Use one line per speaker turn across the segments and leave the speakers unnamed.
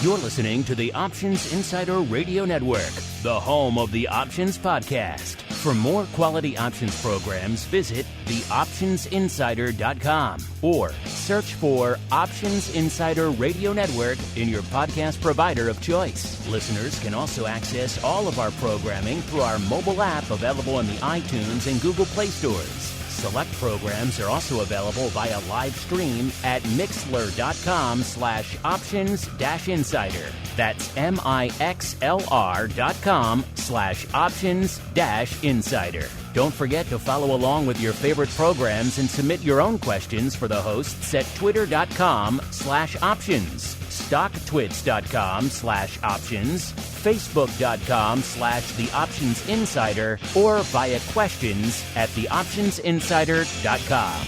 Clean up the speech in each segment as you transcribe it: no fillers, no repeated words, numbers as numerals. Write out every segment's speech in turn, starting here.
You're listening to the Options Insider Radio Network, the home of the Options Podcast. For more quality options programs, visit theoptionsinsider.com or search for Options Insider Radio Network in your podcast provider of choice. Listeners can also access all of our programming through our mobile app available in the iTunes and Google Play stores. Select programs are also available via live stream at mixlr.com/options-insider. That's mixlr.com/options-insider. Don't forget to follow along with your favorite programs and submit your own questions for the hosts at twitter.com/options, stocktwits.com/options, facebook.com/theoptionsinsider, or via questions at theoptionsinsider.com.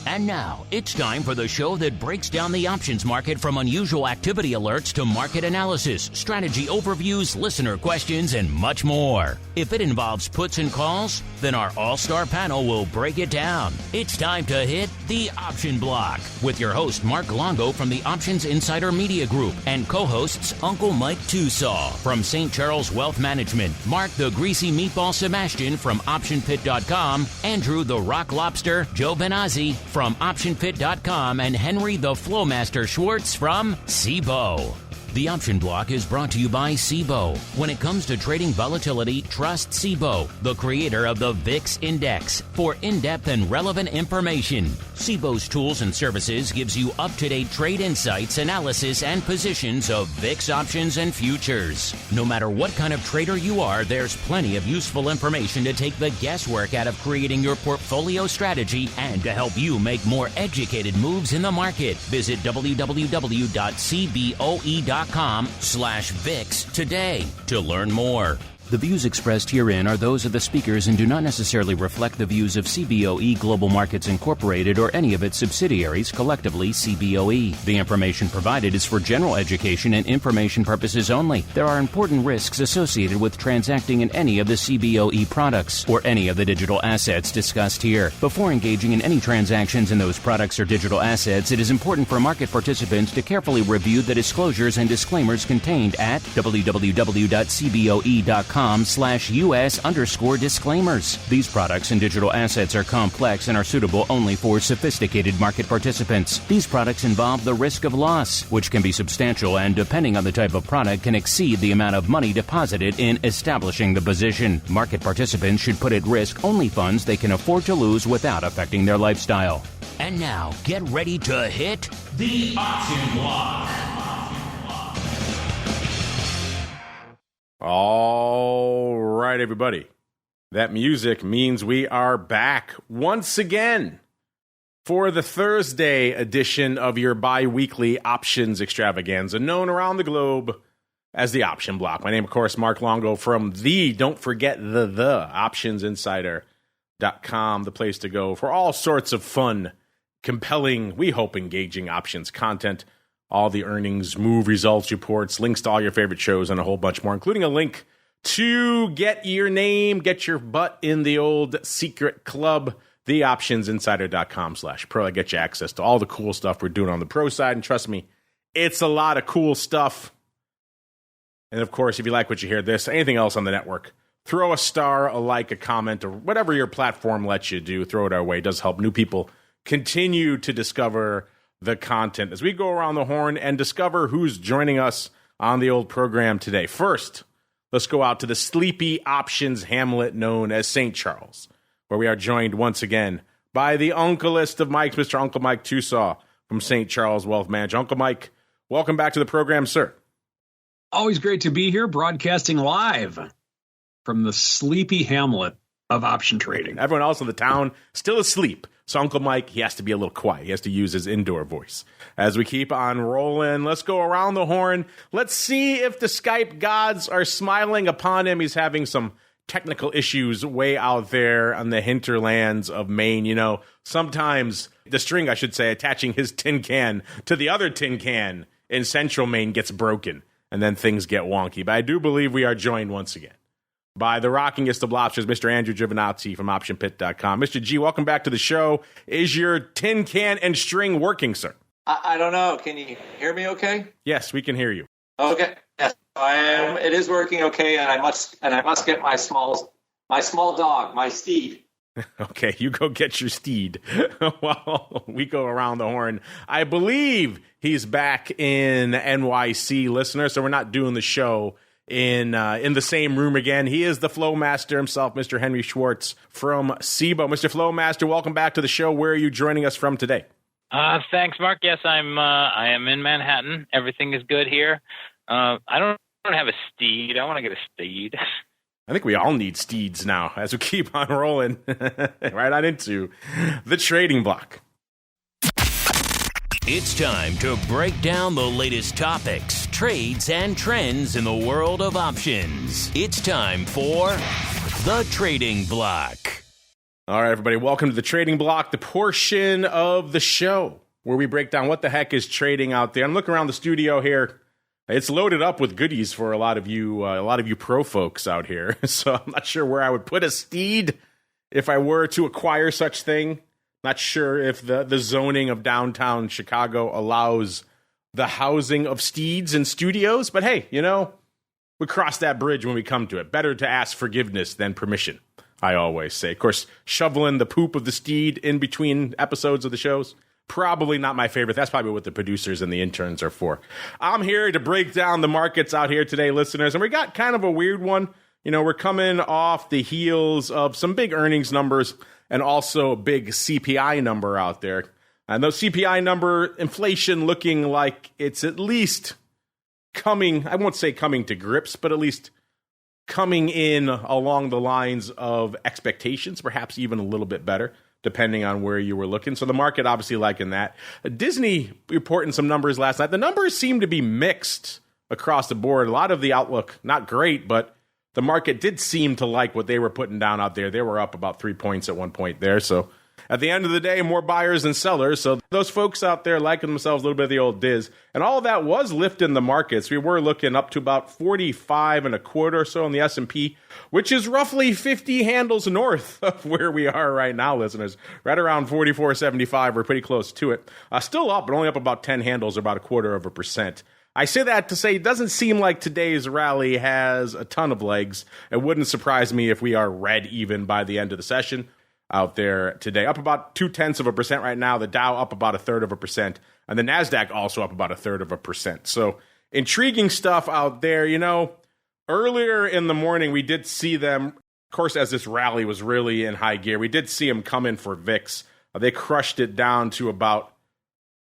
And now, it's time for the show that breaks down the options market from unusual activity alerts to market analysis, strategy overviews, listener questions, and much more. If it involves puts and calls, then our all-star panel will break it down. It's time to hit the Option Block with your host, Mark Longo from the Options Insider Media Group and co-hosts Uncle Mike TOSAW from St. Charles Wealth Management, Mark the Greasy Meatball Sebastian from OptionPit.com, Andrew the Rock Lobster GIOVINAZZI from OptionPit.com, and Henry the FLOWMASTer SCHWARTZ from CBOE. The Option Block is brought to you by CBOE. When it comes to trading volatility, trust CBOE, the creator of the VIX Index, for in-depth and relevant information. CBOE's tools and services gives you up-to-date trade insights, analysis, and positions of VIX options and futures. No matter what kind of trader you are, there's plenty of useful information to take the guesswork out of creating your portfolio strategy and to help you make more educated moves in the market. Visit www.cboe.com/VIX today to learn more. The views expressed herein are those of the speakers and do not necessarily reflect the views of CBOE Global Markets Incorporated or any of its subsidiaries, collectively CBOE. The information provided is for general education and information purposes only. There are important risks associated with transacting in any of the CBOE products or any of the digital assets discussed here. Before engaging in any transactions in those products or digital assets, it is important for market participants to carefully review the disclosures and disclaimers contained at www.cboe.com/US_disclaimers. These products and digital assets are complex and are suitable only for sophisticated market participants. These products involve the risk of loss, which can be substantial and, depending on the type of product, can exceed the amount of money deposited in establishing the position. Market participants should put at risk only funds they can afford to lose without affecting their lifestyle. And now, get ready to hit the Option Block.
All right, everybody. That music means we are back once again for the Thursday edition of your bi-weekly options extravaganza, known around the globe as the Option Block. My name, of course, Mark Longo from don't forget the OptionsInsider.com, the place to go for all sorts of fun, compelling, we hope engaging options content. All the earnings, move results, reports, links to all your favorite shows, and a whole bunch more, including a link to get your name, get your butt in the old secret club, theoptionsinsider.com/pro. I get you access to all the cool stuff we're doing on the pro side, and trust me, it's a lot of cool stuff. And of course, if you like what you hear, this, anything else on the network, throw a star, a like, a comment, or whatever your platform lets you do. Throw it our way. It does help new people continue to discover the content as we go around the horn and discover who's joining us on the old program today. First, let's go out to the sleepy options hamlet known as St. Charles, where we are joined once again by the uncleest of Mikes, Mr. Uncle Mike TOSAW from St. Charles Wealth Management. Uncle Mike, welcome back to the program, sir.
Always great to be here, broadcasting live from the sleepy hamlet of option trading.
Everyone else in the town still asleep. So Uncle Mike, he has to be a little quiet. He has to use his indoor voice. As we keep on rolling, let's go around the horn. Let's see if the Skype gods are smiling upon him. He's having some technical issues way out there on the hinterlands of Maine. You know, sometimes the string, I should say, attaching his tin can to the other tin can in central Maine gets broken, and then things get wonky. But I do believe we are joined once again by the rockingest of lobsters, Mr. Andrew GIOVINAZZI from OptionPit.com. Mr. G, welcome back to the show. Is your tin can and string working, sir?
I don't know. Can you hear me okay?
Yes, we can hear you.
Okay. Yes, I am. It is working okay, and I must get my small dog, my steed.
Okay, you go get your steed while we go around the horn. I believe he's back in NYC, listener, so we're not doing the show in the same room again. He is the FLOWMASTER himself, Mr. Henry Schwartz from CBOE. Mr. FLOWMASTER, welcome back to the show. Where are you joining us from today?
Thanks, Mark. Yes, I am in Manhattan. Everything is good here. I don't have a steed. I want to get a steed.
I think we all need steeds now as we keep on rolling right on into the trading block.
It's time to break down the latest topics, trades, and trends in the world of options. It's time for the Trading Block.
All right, everybody, welcome to the Trading Block, the portion of the show where we break down what the heck is trading out there. I'm looking around the studio here. It's loaded up with goodies for a lot of you pro folks out here. So I'm not sure where I would put a steed if I were to acquire such thing. Not sure if the zoning of downtown Chicago allows the housing of steeds in studios. But hey, we cross that bridge when we come to it. Better to ask forgiveness than permission, I always say. Of course, shoveling the poop of the steed in between episodes of the shows, probably not my favorite. That's probably what the producers and the interns are for. I'm here to break down the markets out here today, listeners. And we got kind of a weird one. We're coming off the heels of some big earnings numbers and also a big CPI number out there. And those CPI number, inflation looking like it's at least coming, I won't say coming to grips, but at least coming in along the lines of expectations, perhaps even a little bit better, depending on where you were looking. So the market obviously liking that. Disney reporting some numbers last night. The numbers seem to be mixed across the board. A lot of the outlook, not great, but the market did seem to like what they were putting down out there. They were up about 3 points at one point there. So at the end of the day, more buyers than sellers. So those folks out there liking themselves a little bit of the old Diz. And all of that was lifting the markets. We were looking up to about 45 and a quarter or so on the S&P, which is roughly 50 handles north of where we are right now, listeners. Right around 44.75. We're pretty close to it. Still up, but only up about 10 handles, or about 0.25%. I say that to say it doesn't seem like today's rally has a ton of legs. It wouldn't surprise me if we are red even by the end of the session out there today. Up about 0.2% right now. The Dow up about 1/3%. And the NASDAQ also up about 1/3%. So intriguing stuff out there. Earlier in the morning, we did see them, of course, as this rally was really in high gear, we did see them come in for VIX. They crushed it down to about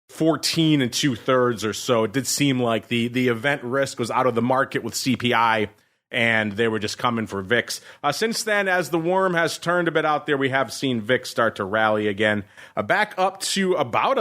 14 2/3 or so. It did seem like the event risk was out of the market with CPI, and they were just coming for VIX. Since then, as the worm has turned a bit out there, we have seen VIX start to rally again, back up to about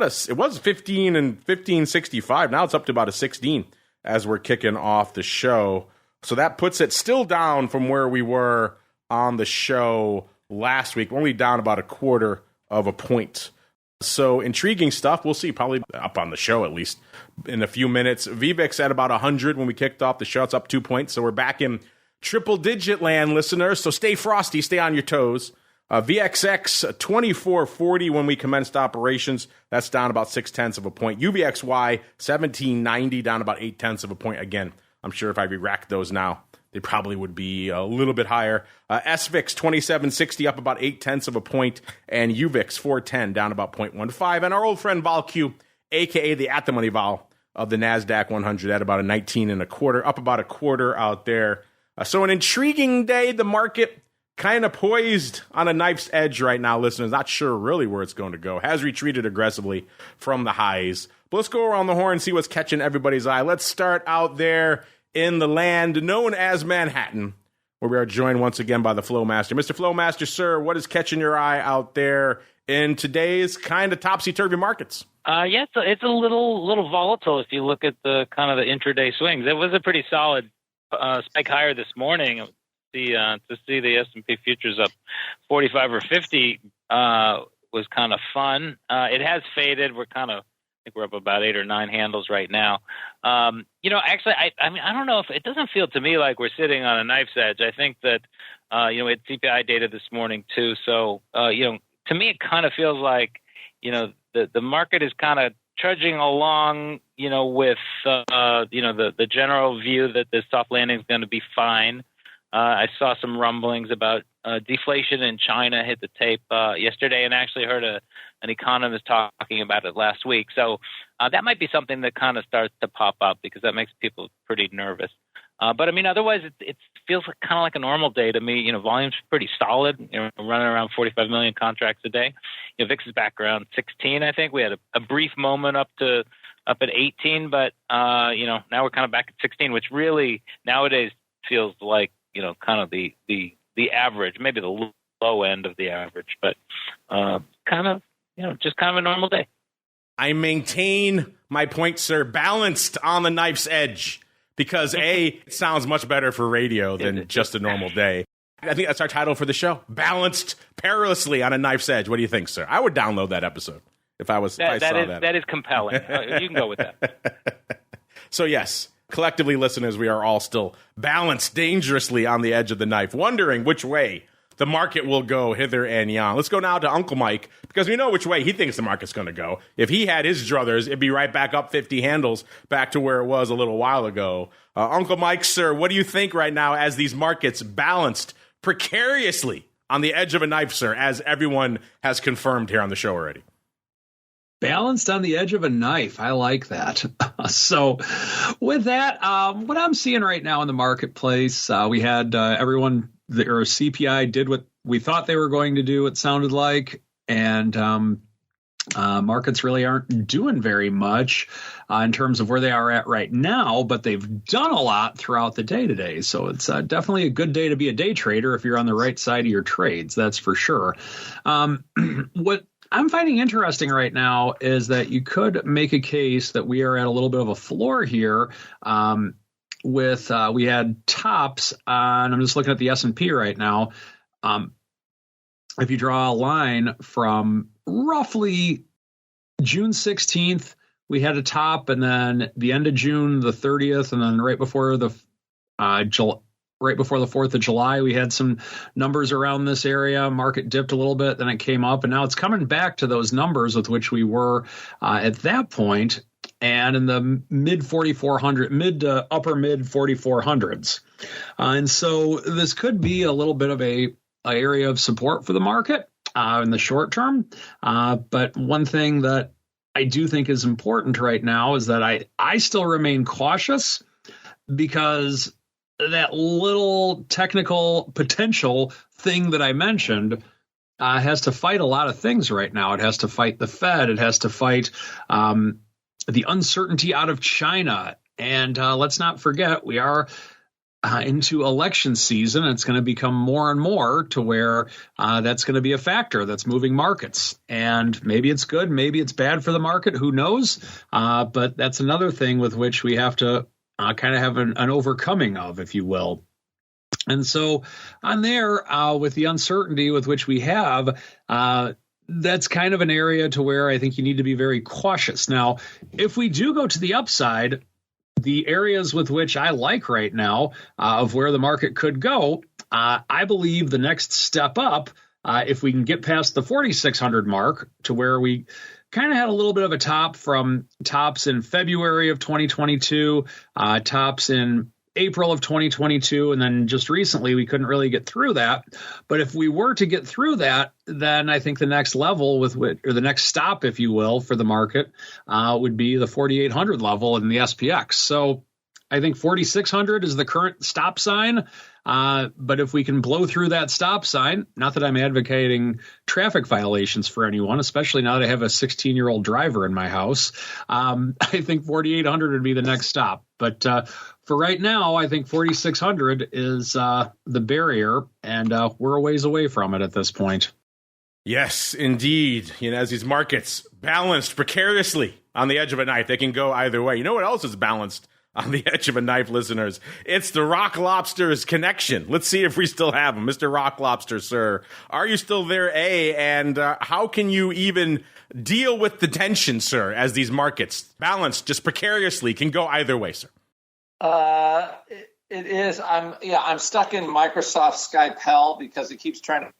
it was 15 and 15.65. Now it's up to about a 16 as we're kicking off the show. So that puts it still down from where we were on the show last week, only down about 0.25 point. So intriguing stuff. We'll see, probably up on the show at least in a few minutes. VVIX at about 100 when we kicked off the show. It's up 2 points. So we're back in triple digit land, listeners. So stay frosty, stay on your toes. VXX 2440 when we commenced operations. That's down about 0.6 point. UVXY 1790 down about 0.8 point. Again, I'm sure if I re-racked those now, they probably would be a little bit higher. SVIX 2760 up about 0.8 point, and UVIX 410 down about 0.15. And our old friend VolQ, aka the at the money vol of the NASDAQ 100 at about a 19 1/4, up about 1/4 out there. So an intriguing day. The market kind of poised on a knife's edge right now, listeners. Not sure really where it's going to go. Has retreated aggressively from the highs. But let's go around the horn and see what's catching everybody's eye. Let's start out there in the land known as Manhattan, where we are joined once again by the FLOWMASTER. Mr. FLOWMASTER, sir, what is catching your eye out there in today's kind of topsy-turvy markets?
Yeah, it's a little volatile if you look at the kind of the intraday swings. It was a pretty solid spike higher this morning. To see the S&P futures up 45 or 50 was kind of fun. It has faded. We're kind of think we're up about 8 or 9 handles right now. Actually, I mean, I don't know if it doesn't feel to me like we're sitting on a knife's edge. I think that, we had CPI data this morning too. So, to me, it kind of feels like, the market is kind of trudging along, with, the general view that the soft landing is going to be fine. I saw some rumblings about deflation in China hit the tape yesterday, and actually heard an economist talking about it last week. So that might be something that kind of starts to pop up because that makes people pretty nervous. But I mean, otherwise, it feels kind of like a normal day to me. Volume's pretty solid. Running around 45 million contracts a day. VIX is back around 16. I think we had a brief moment up at 18, but now we're kind of back at 16, which really nowadays feels like kind of the average, maybe the low end of the average, but kind of just kind of a normal day.
I maintain my point, sir. Balanced on the knife's edge. Because it sounds much better for radio than just a normal day. I think that's our title for the show. Balanced perilously on a knife's edge. What do you think, sir? I would download that episode if I saw that.
That is compelling. You can go with that.
So, yes, collectively, listeners, we are all still balanced dangerously on the edge of the knife, wondering which way the market will go hither and yon. Let's go now to Uncle Mike, because we know which way he thinks the market's going to go. If he had his druthers, it'd be right back up 50 handles, back to where it was a little while ago. Uncle Mike, sir, what do you think right now as these markets balanced precariously on the edge of a knife, sir, as everyone has confirmed here on the show already?
Balanced on the edge of a knife. I like that. So with that, what I'm seeing right now in the marketplace, we had everyone, or CPI did what we thought they were going to do, it sounded like, and markets really aren't doing very much in terms of where they are at right now, but they've done a lot throughout the day today. So it's definitely a good day to be a day trader if you're on the right side of your trades, that's for sure. What I'm finding interesting right now is that you could make a case that we are at a little bit of a floor here. We had tops on, I'm just looking at the S&P right now. If you draw a line from roughly June 16th, we had a top, and then the end of June, the 30th, and then right before the 4th of July, we had some numbers around this area. Market dipped a little bit, then it came up, and now it's coming back to those numbers with which we were at that point, and in the mid to upper mid 4400s. And so this could be a little bit of a area of support for the market in the short term. But one thing that I do think is important right now is that I still remain cautious, because that little technical potential thing that I mentioned has to fight a lot of things right now. It has to fight the Fed. It has to fight the uncertainty out of China. And let's not forget, we are into election season. It's going to become more and more to where that's going to be a factor that's moving markets. And maybe it's good, maybe it's bad for the market. Who knows? But that's another thing with which we have to kind of have an overcoming of, if you will. And so on there, with the uncertainty with which we have, that's kind of an area to where I think you need to be very cautious. Now, if we do go to the upside, the areas with which I like right now of where the market could go, I believe the next step up, if we can get past the 4,600 mark to where we kind of had a little bit of a top from tops in February of 2022, tops in April of 2022, and then just recently we couldn't really get through that. But if we were to get through that, then I think the next level or the next stop, if you will, for the market would be the 4,800 level in the SPX. So I think 4,600 is the current stop sign. But if we can blow through that stop sign, not that I'm advocating traffic violations for anyone, especially now that I have a 16-year-old driver in my house, I think 4,800 would be the next stop. But for right now, I think 4,600 is the barrier, and we're a ways away from it at this point.
Yes, indeed. As these markets balanced precariously on the edge of a knife, they can go either way. You know what else is balanced on the edge of a knife, listeners. It's the Rock Lobsters connection. Let's see if we still have him. Mr. Rock Lobster, sir. Are you still there, A? And how can you even deal with the tension, sir, as these markets balance just precariously can go either way, sir?
It is. I'm stuck in Microsoft Skype hell because it keeps trying to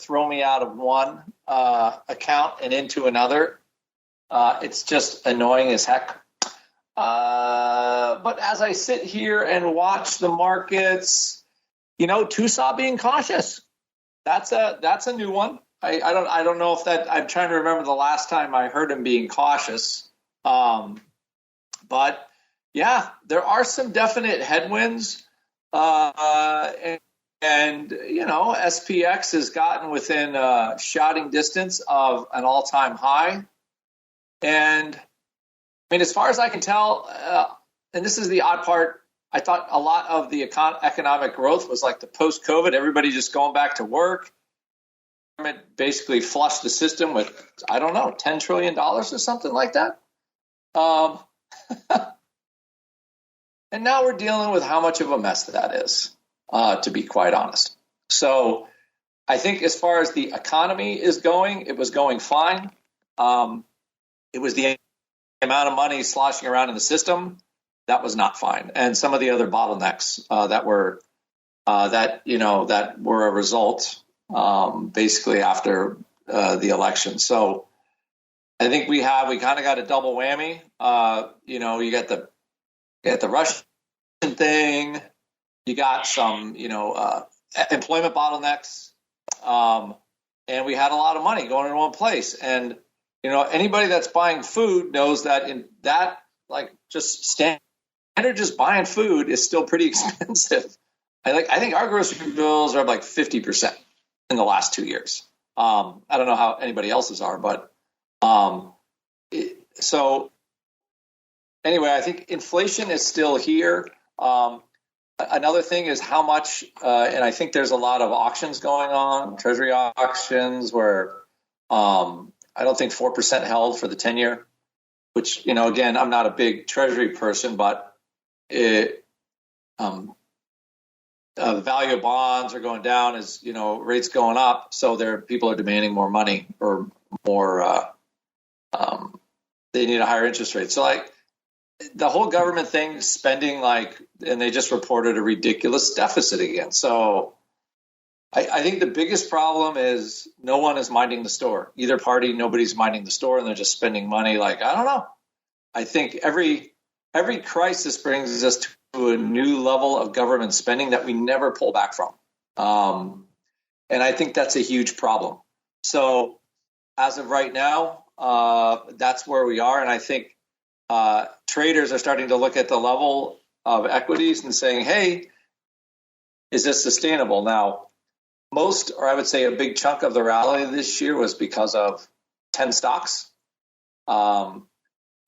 throw me out of one account and into another. It's just annoying as heck. But as I sit here and watch the markets, TOSAW being cautious. That's a new one. I don't know if that. I'm trying to remember the last time I heard him being cautious. But yeah, there are some definite headwinds. And SPX has gotten within shouting distance of an all-time high. And I mean, as far as I can tell, and this is the odd part, I thought a lot of the economic growth was like the post-COVID, everybody just going back to work. Government basically flushed the system with, I don't know, $10 trillion or something like that. And now we're dealing with how much of a mess that is, to be quite honest. So I think as far as the economy is going, it was going fine. It was the amount of money sloshing around in the system that was not fine, and some of the other bottlenecks that were a result basically after the election. So I think we kind of got a double whammy. You got the Russian thing, you got some employment bottlenecks, and we had a lot of money going in one place. And anybody that's buying food knows that just buying food is still pretty expensive. I think our grocery bills are up like 50% in the last 2 years. I don't know how anybody else's are, but so anyway, I think inflation is still here. Another thing is how much, and I think there's a lot of auctions going on, treasury auctions, where I don't think 4% held for the 10-year, which, again, I'm not a big treasury person, but the value of bonds are going down as, rates going up. So people are demanding more money or more, they need a higher interest rate. So the whole government thing, spending and they just reported a ridiculous deficit again. So I think the biggest problem is no one is minding the store. Either party, nobody's minding the store, and they're just spending money. I don't know. I think every crisis brings us to a new level of government spending that we never pull back from. And I think that's a huge problem. So as of right now, that's where we are. And I think traders are starting to look at the level of equities and saying, hey, is this sustainable? Now, most, or I would say a big chunk of the rally this year was because of 10 stocks. And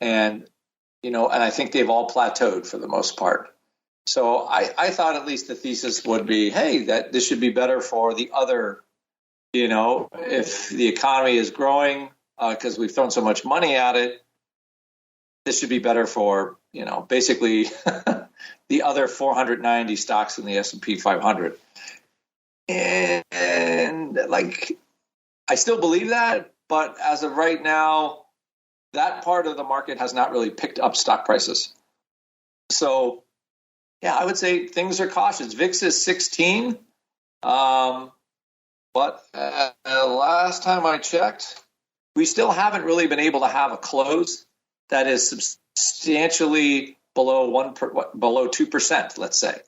I think they've all plateaued for the most part. So I thought at least the thesis would be, hey, that this should be better for the other, if the economy is growing because we've thrown so much money at it, this should be better for, basically the other 490 stocks in the S&P 500. And I still believe that, but as of right now, that part of the market has not really picked up stock prices. So, yeah, I would say things are cautious. VIX is 16, but last time I checked, we still haven't really been able to have a close that is substantially below 2%, let's say.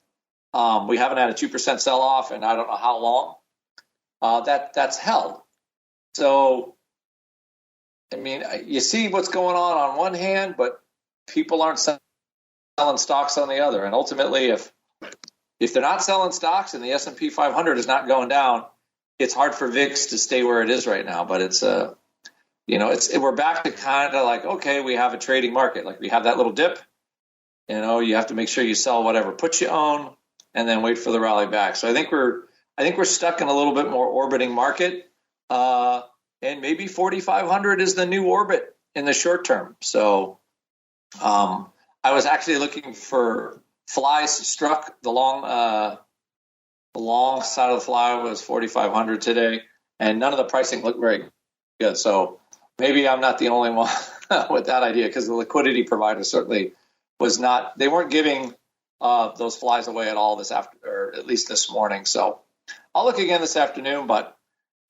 We haven't had a 2% sell-off, and I don't know how long that's held. So, I mean, you see what's going on one hand, but people aren't selling stocks on the other. And ultimately, if they're not selling stocks and the S&P 500 is not going down, it's hard for VIX to stay where it is right now. But we're back to kind of okay, we have a trading market. We have that little dip. You have to make sure you sell whatever put you own, and then wait for the rally back. So I think we're stuck in a little bit more orbiting market, and maybe 4,500 is the new orbit in the short term. So I was actually looking for flies struck. The long side of the fly was 4,500 today, and none of the pricing looked very good. So maybe I'm not the only one with that idea, because the liquidity provider certainly was not. They weren't giving those flies away at all this or at least this morning. So I'll look again this afternoon, but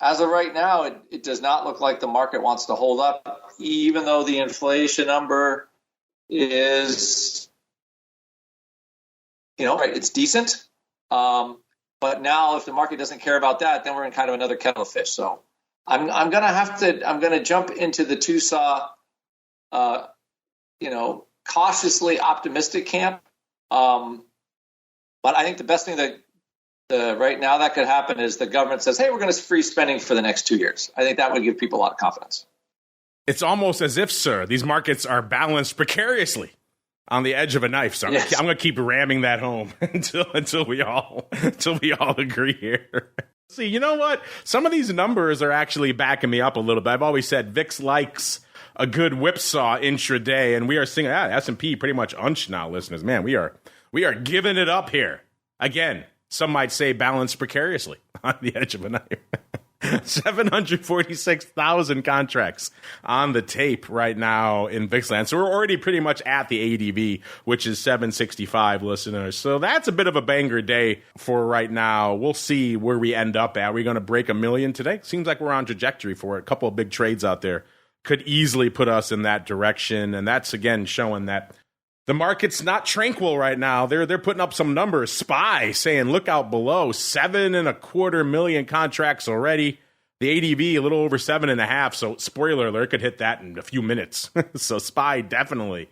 as of right now, it does not look like the market wants to hold up, even though the inflation number is, it's decent. But now if the market doesn't care about that, then we're in kind of another kettle of fish. So I'm going to jump into the TOSAW, cautiously optimistic camp. But I think the best thing that right now that could happen is the government says, hey, we're going to freeze spending for the next 2 years. I think that would give people a lot of confidence.
It's almost as if, sir, these markets are balanced precariously on the edge of a knife. So
yes.
I'm going to keep ramming that home until we all agree here. See, you know what? Some of these numbers are actually backing me up a little bit. I've always said VIX likes a good whipsaw intraday, and we are seeing S&P pretty much unched now, listeners. Man, we are giving it up here. Again, some might say balanced precariously on the edge of a knife. 746,000 contracts on the tape right now in VIX land. So we're already pretty much at the ADV, which is 765, listeners. So that's a bit of a banger day for right now. We'll see where we end up at. Are we going to break 1 million today? Seems like we're on trajectory for it. A couple of big trades out there could easily put us in that direction. And that's, again, showing that the market's not tranquil right now. They're putting up some numbers. SPY saying, look out below, 7.25 million contracts already. The ADV a little over 7.5. So spoiler alert, could hit that in a few minutes. So SPY definitely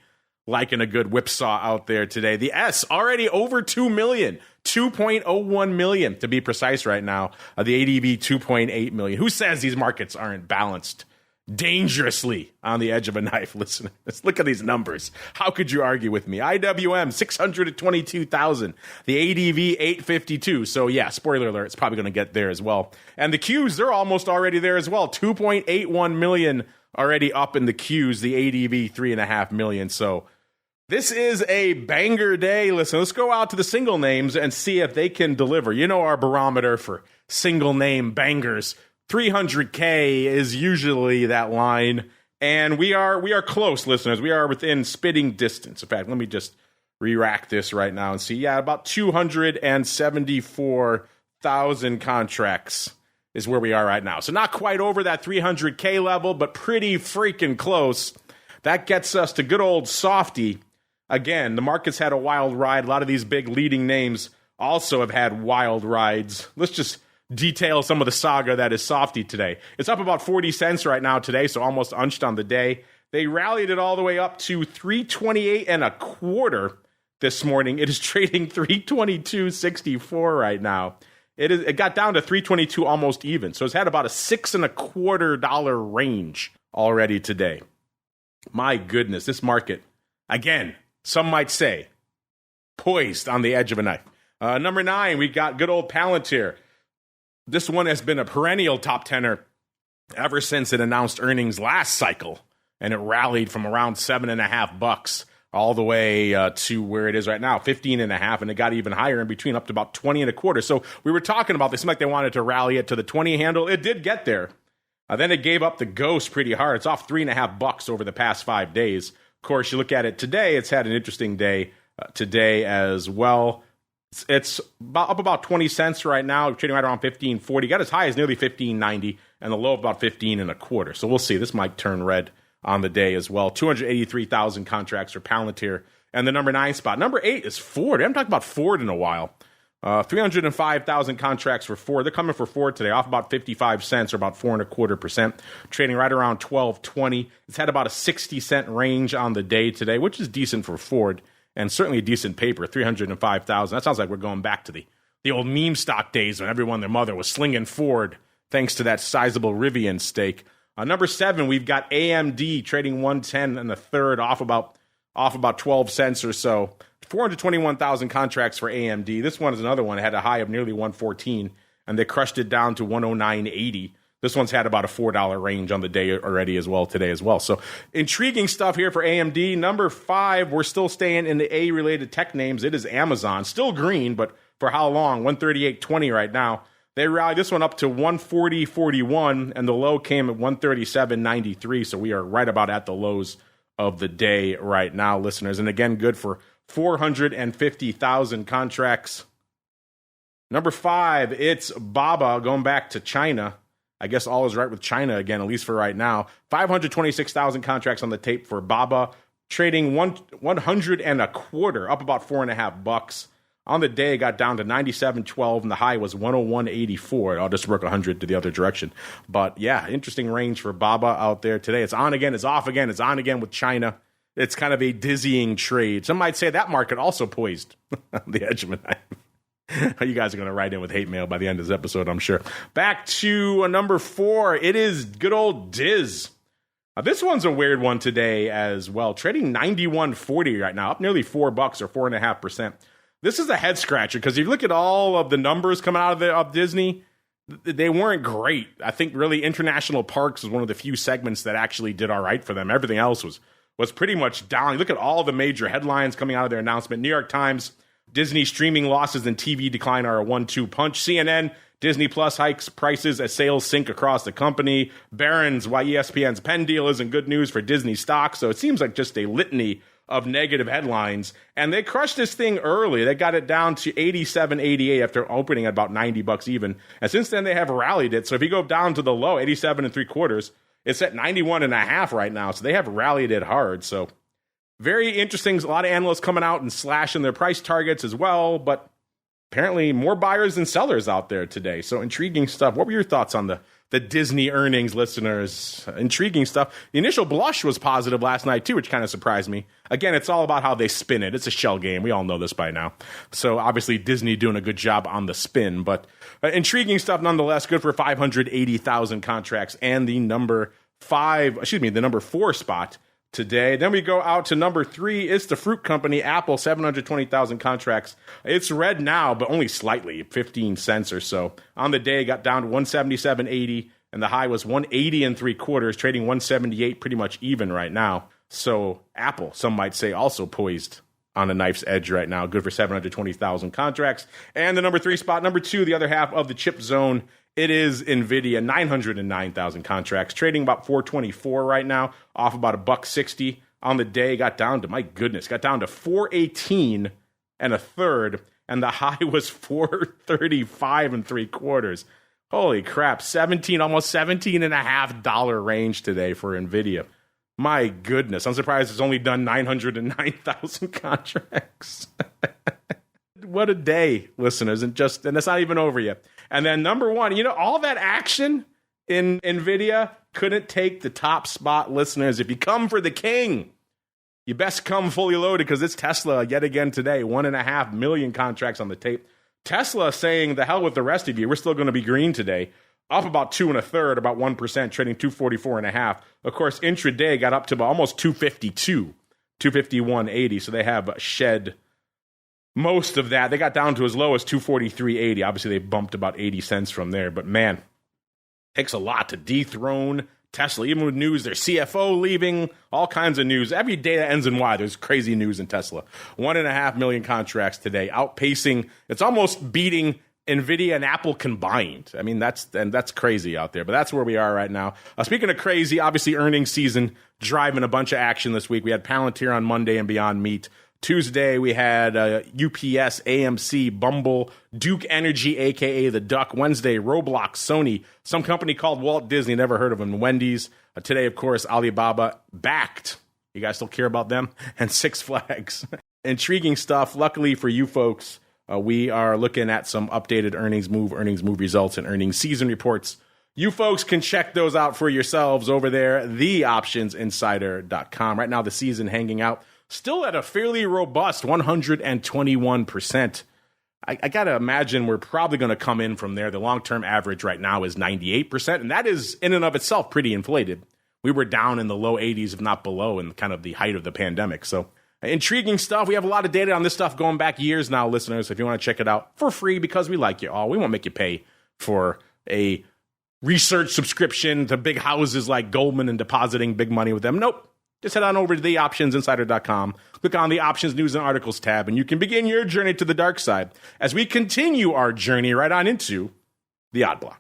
liking a good whipsaw out there today. The S already over 2 million, 2.01 million to be precise right now. The ADV 2.8 million. Who says these markets aren't balanced? Dangerously on the edge of a knife. Listen, let's look at these numbers. How could you argue with me? IWM 622,000, the ADV 852. So yeah, spoiler alert, it's probably going to get there as well. And the Qs, they're almost already there as well. 2.81 million already up in the Qs. The ADV 3.5 million. So this is a banger day. Listen, let's go out to the single names and see if they can deliver. You know our barometer for single name bangers. 300K is usually that line, and we are close, listeners. We are within spitting distance. In fact, let me just re-rack this right now and see. Yeah, about 274,000 contracts is where we are right now. So not quite over that 300K level, but pretty freaking close. That gets us to good old Softy. Again, the market's had a wild ride. A lot of these big leading names also have had wild rides. Let's just detail some of the saga that is Softy today. It's up about 40 cents right now today, so almost unched on the day. They rallied it all the way up to 328.25 this morning. It is trading 322.64 right now. It got down to 322 almost even, so it's had about a $6.25 range already today. My goodness, this market, again, some might say, poised on the edge of a knife. Number 9, we got good old Palantir. This one has been a perennial top tenner ever since it announced earnings last cycle, and it rallied from around $7.50 all the way to where it is right now, 15.5, and it got even higher in between, up to about 20.25. So we were talking about this, seemed like they wanted to rally it to the 20 handle. It did get there. Then it gave up the ghost pretty hard. It's off $3.50 over the past 5 days. Of course, you look at it today; it's had an interesting day today as well. It's up about 20 cents right now, trading right around 15.40. Got as high as nearly 15.90, and the low of about 15.25. So we'll see. This might turn red on the day as well. 283,000 contracts for Palantir, and the number 9 spot. Number 8 is Ford. I haven't talked about Ford in a while. 305,000 contracts for Ford. They're coming for Ford today, off about 55 cents or about 4.25%, trading right around 12.20. It's had about a 60-cent range on the day today, which is decent for Ford. And certainly a decent paper, 305,000. That sounds like we're going back to the old meme stock days when everyone and their mother was slinging Ford thanks to that sizable Rivian stake. Number 7, we've got AMD trading 110 and a third, off about 12 cents or so. 421,000 contracts for AMD. This one is another one. It had a high of nearly 114, and they crushed it down to 109.80. This one's had about a $4 range on the day already as well today as well. So intriguing stuff here for AMD. Number 5, we're still staying in the A-related tech names. It is Amazon. Still green, but for how long? 138.20 right now. They rallied this one up to 140.41, and the low came at 137.93. So we are right about at the lows of the day right now, listeners. And again, good for 450,000 contracts. Number 5, it's BABA going back to China. I guess all is right with China again, at least for right now. 526,000 contracts on the tape for BABA, trading 100 and a quarter, up about $4.50. On the day, it got down to 97.12, and the high was 101.84. I'll just work 100 to the other direction. But yeah, interesting range for BABA out there today. It's on again, it's off again, it's on again with China. It's kind of a dizzying trade. Some might say that market also poised on the edge of a knife. You guys are going to write in with hate mail by the end of this episode, I'm sure. Back to number 4. It is good old Diz. This one's a weird one today as well. Trading 91.40 right now, up nearly $4 or 4.5%. This is a head scratcher because if you look at all of the numbers coming out of Disney, they weren't great. I think really international parks was one of the few segments that actually did all right for them. Everything else was pretty much down. You look at all the major headlines coming out of their announcement. New York Times, Disney streaming losses and TV decline are a 1-2 punch. CNN, Disney Plus hikes prices as sales sink across the company. Barron's, why ESPN's pen deal isn't good news for Disney stock. So it seems like just a litany of negative headlines. And they crushed this thing early. They got it down to 87.88 after opening at about $90 even. And since then, they have rallied it. So if you go down to the low, 87.75, it's at 91.5 right now. So they have rallied it hard. So very interesting. A lot of analysts coming out and slashing their price targets as well, but apparently more buyers than sellers out there today. So intriguing stuff. What were your thoughts on the Disney earnings, listeners? Intriguing stuff. The initial blush was positive last night too, which kind of surprised me. Again, it's all about how they spin it. It's a shell game. We all know this by now. So obviously Disney doing a good job on the spin, but intriguing stuff nonetheless. Good for 580,000 contracts and the number 4 spot today. Then we go out to number 3. It's the fruit company, Apple, 720,000 contracts. It's red now, but only slightly, 15 cents or so. On the day, got down to 177.80, and the high was 180.75, trading 178, pretty much even right now. So Apple, some might say, also poised on a knife's edge right now. Good for 720,000 contracts. And the number 3 spot, number 2, the other half of the chip zone, it is NVIDIA, 909,000 contracts, trading about 424 right now, off about $1.60 on the day. Got down to 418 and a third, and the high was 435.75. Holy crap, almost $17.50 range today for NVIDIA. My goodness, I'm surprised it's only done 909,000 contracts. What a day, listeners, and it's not even over yet. And then number 1, all that action in NVIDIA couldn't take the top spot, listeners. If you come for the king, you best come fully loaded because it's Tesla yet again today. 1.5 million contracts on the tape. Tesla saying, the hell with the rest of you. We're still going to be green today. Up about 2 1/3, about 1%, trading 244.5. Of course, intraday got up to about almost 252, 251.80. So they have shed most of that. They got down to as low as 243.80. Obviously, they bumped about 80 cents from there. But man, takes a lot to dethrone Tesla. Even with news, their CFO leaving, all kinds of news. Every day that ends in Y, there's crazy news in Tesla. 1.5 million contracts today, outpacing. It's almost beating NVIDIA and Apple combined. I mean, that's crazy out there. But that's where we are right now. Speaking of crazy, obviously earnings season driving a bunch of action this week. We had Palantir on Monday and Beyond Meat. Tuesday, we had UPS, AMC, Bumble, Duke Energy, a.k.a. The Duck. Wednesday, Roblox, Sony, some company called Walt Disney, never heard of them, Wendy's. Today, of course, Alibaba, backed. You guys still care about them? And Six Flags. Intriguing stuff. Luckily for you folks, we are looking at some updated earnings move results, and earnings season reports. You folks can check those out for yourselves over there, theoptionsinsider.com. Right now, the season hanging out. Still at a fairly robust 121%. I got to imagine we're probably going to come in from there. The long-term average right now is 98%, and that is in and of itself pretty inflated. We were down in the low 80s, if not below, in kind of the height of the pandemic. So intriguing stuff. We have a lot of data on this stuff going back years now, listeners. If you want to check it out for free because we like you all, we won't make you pay for a research subscription to big houses like Goldman and depositing big money with them. Nope. Just head on over to theoptionsinsider.com, click on the Options News and Articles tab, and you can begin your journey to the dark side as we continue our journey right on into the Odd Block.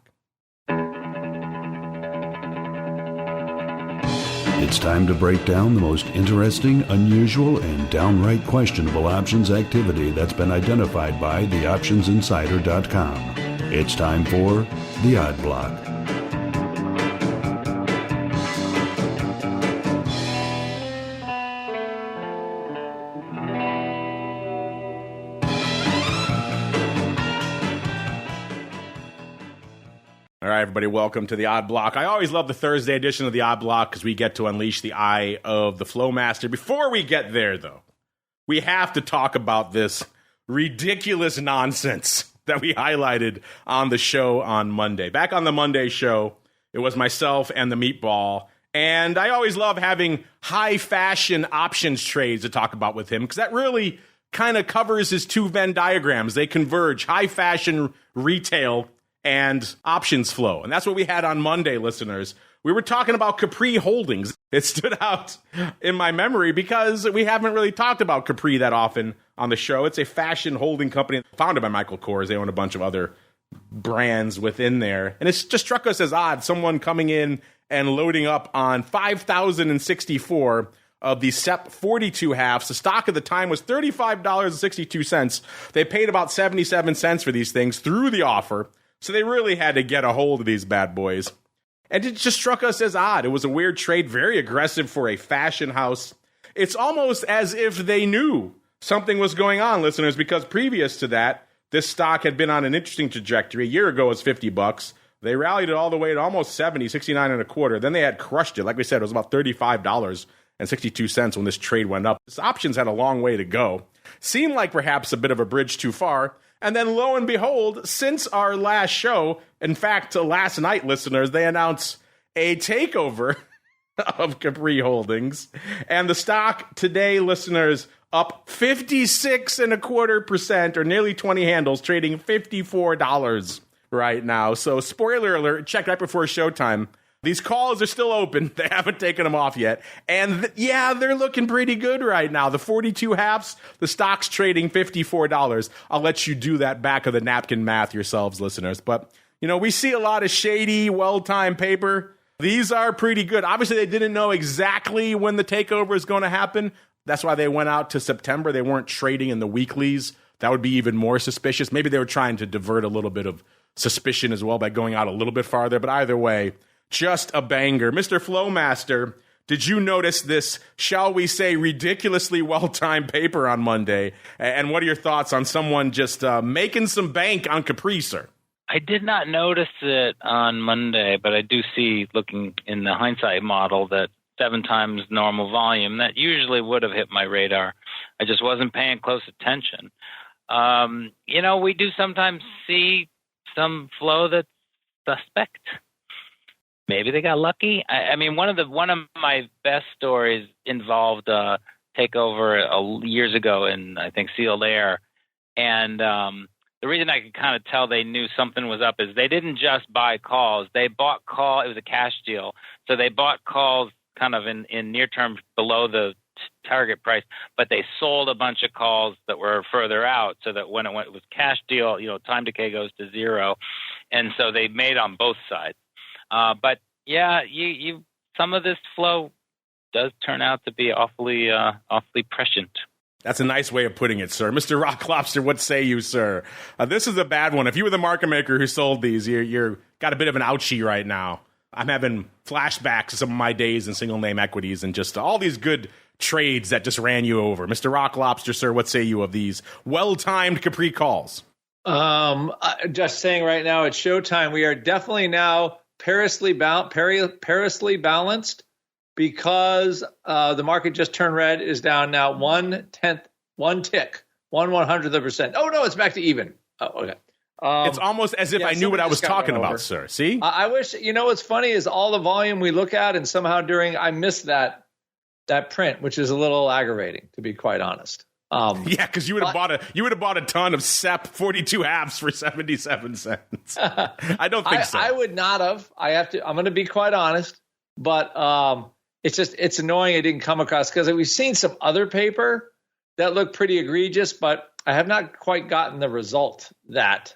It's time to break down the most interesting, unusual, and downright questionable options activity that's been identified by theoptionsinsider.com. It's time for the Odd Block.
All right, everybody, welcome to the Odd Block. I always love the Thursday edition of the Odd Block because we get to unleash the eye of the FLOWMASTER. Before we get there, though, we have to talk about this ridiculous nonsense that we highlighted on the show on Monday. Back on the Monday show, it was myself and the Meatball, and I always love having high-fashion options trades to talk about with him because that really kind of covers his two Venn diagrams. They converge, high-fashion retail and options flow. And that's what we had on Monday, listeners. We were talking about Capri Holdings. It stood out in my memory because we haven't really talked about Capri that often on the show. It's a fashion holding company founded by Michael Kors. They own a bunch of other brands within there. And it's just struck us as odd, someone coming in and loading up on 5,064 of the SEP 42 halves. The stock at the time was $35.62. They paid about 77 cents for these things through the offer. So they really had to get a hold of these bad boys. And it just struck us as odd. It was a weird trade, very aggressive for a fashion house. It's almost as if they knew something was going on, listeners, because previous to that, this stock had been on an interesting trajectory. A year ago, it was $50. They rallied it all the way to almost 70, 69 and a quarter. Then they had crushed it. Like we said, it was about $35.62 when this trade went up. This options had a long way to go. Seemed like perhaps a bit of a bridge too far. And then lo and behold, since our last show, in fact, last night, listeners, they announced a takeover of Capri Holdings. And the stock today, listeners, up 56.25%, or nearly 20 handles, trading $54 right now. So spoiler alert, check right before showtime. These calls are still open. They haven't taken them off yet. And yeah, they're looking pretty good right now. The 42 halves, the stock's trading $54. I'll let you do that back of the napkin math yourselves, listeners. But, you know, we see a lot of shady, well-timed paper. These are pretty good. Obviously, they didn't know exactly when the takeover is going to happen. That's why they went out to September. They weren't trading in the weeklies. That would be even more suspicious. Maybe they were trying to divert a little bit of suspicion as well by going out a little bit farther. But either way, just a banger. Mr. FLOWMASTER, did you notice this, shall we say, ridiculously well-timed paper on Monday? And what are your thoughts on someone just making some bank on Capri, sir?
I did not notice it on Monday, but I do see, looking in the hindsight model, that 7 times normal volume. That usually would have hit my radar. I just wasn't paying close attention. You know, we do sometimes see some flow that's suspect. Maybe they got lucky. I mean, one of my best stories involved takeover years ago in, I think, Sealed Air. And the reason I could kind of tell they knew something was up is they didn't just buy calls. They bought call. It was a cash deal. So they bought calls kind of in near term below the target price, but they sold a bunch of calls that were further out so that when it was cash deal, you know, time decay goes to 0. And so they made on both sides. But yeah, you some of this flow does turn out to be awfully prescient.
That's a nice way of putting it, sir. Mr. Rock Lobster, what say you, sir? This is a bad one. If you were the market maker who sold these, you're got a bit of an ouchie right now. I'm having flashbacks to some of my days in single name equities and just all these good trades that just ran you over. Mr. Rock Lobster, sir, what say you of these well-timed Capri calls?
Just saying right now at showtime, we are definitely now perilously balanced because the market just turned red, is down now 1/100%. Oh, no, it's back to even. Oh, okay.
It's almost as if I knew what I was talking about, sir. See?
I wish, you know, what's funny is all the volume we look at, and somehow I missed that print, which is a little aggravating, to be quite honest.
Yeah, because you would have bought a ton of SEP 42 halves for 77 cents. I don't think so.
I would not have. I'm going to be quite honest, but it's annoying it didn't come across because we've seen some other paper that looked pretty egregious, but I have not quite gotten the result that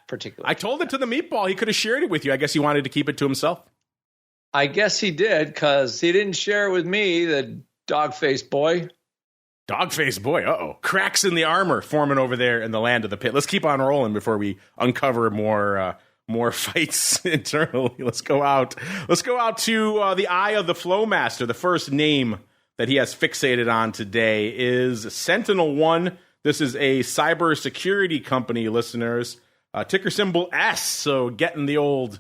particular.
I told it to the meatball. He could have shared it with you. I guess he wanted to keep it to himself.
I guess he did because he didn't share it with me, the dog-faced boy.
Dog-faced boy. Uh-oh. Cracks in the armor forming over there in the land of the pit. Let's keep on rolling before we uncover more fights internally. Let's go out to the eye of the FLOWMASTER. The first name that he has fixated on today is SentinelOne. This is a cybersecurity company, listeners. Ticker symbol S. So getting the old